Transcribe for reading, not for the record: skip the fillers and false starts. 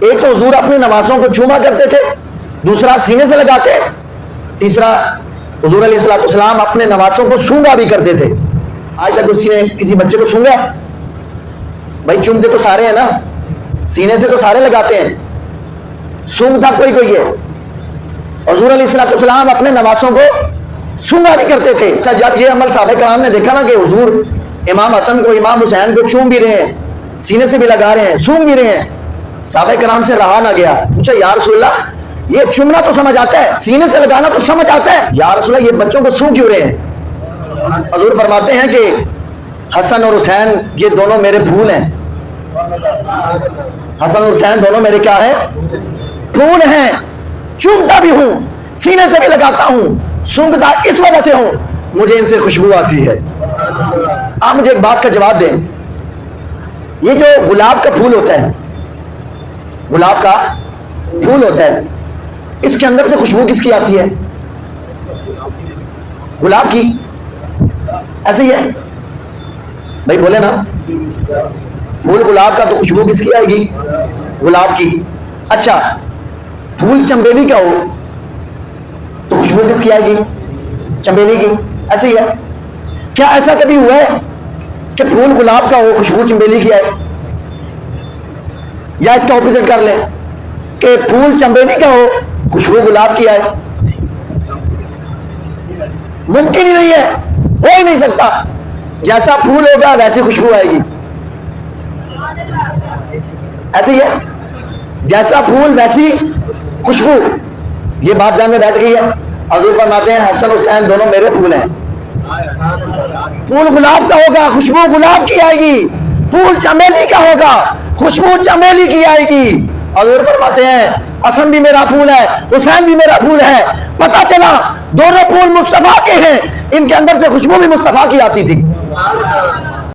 एक तो हुजूर अपनी नमाजों को छूमा करते थे, दूसरा सीने से लगाते, तीसरा हुजूर अलैहिस्सलाम अपने नमाजों को सूंघा भी करते थे। आज तक किसी ने किसी बच्चे को सूंघा? भाई चूमते तो सारे हैं ना, सीने से तो सारे लगाते हैं, सूंघता कोई कोई है। हुजूर अलैहिस्सलाम अपने नमाजों को सूंघा भी करते थे। अच्छा, जब ये अमल साहब कराम ने देखा ना कि हुजूर इमाम हसन को इमाम हुसैन को चूम भी रहे हैं, सीने से भी लगा रहे हैं, सूंघ भी रहे हैं, साहब कराम से रहा ना गया। पूछा या रसूलल्लाह, ये चूमना तो समझ आता है, सीने से लगाना तो समझ आता है, या रसूलल्लाह ये बच्चों को सूंघ क्यों रहे हैं? हुजूर फरमाते हैं कि हसन और हुसैन ये दोनों मेरे फूल हैं। हसन और हुसैन दोनों मेरे क्या है? फूल हैं। चूमता भी हूं, सीने से भी लगाता हूं, सूंघता इस वजह से हूं, मुझे इनसे खुशबू आती है। आप मुझे एक बात का जवाब दें, ये जो गुलाब का फूल होता है, गुलाब का फूल होता है, इसके अंदर से खुशबू किसकी आती है? गुलाब की। ऐसे ही है भाई, बोले ना, फूल गुलाब का तो खुशबू किसकी आएगी? गुलाब की। अच्छा, फूल चंबेली का हो तो खुशबू किसकी आएगी? चंबेली की। ऐसे ही है। क्या ऐसा कभी हुआ है कि फूल गुलाब का हो खुशबू चंबेली की आए? या इसका ऑपोजिट कर ले कि फूल चंबेली का हो खुशबू गुलाब की आए? मुमकिन ही नहीं है, हो ही नहीं सकता। जैसा फूल होगा वैसी खुशबू आएगी। ऐसे ही है, जैसा फूल वैसी खुशबू। ये बात जान में बैठ गई है। हुजूर फरमाते हैं हसन हुसैन दोनों मेरे फूल हैं। फूल गुलाब का होगा, खुशबू गुलाब की आएगी। फूल चमेली का होगा, खुशबू चमेली की आएगी। हुजूर फरमाते हैं हसन भी मेरा फूल है, हुसैन भी मेरा फूल है। पता चला दोनों फूल मुस्तफा के हैं, इनके अंदर से खुशबू भी मुस्तफा की आती थी।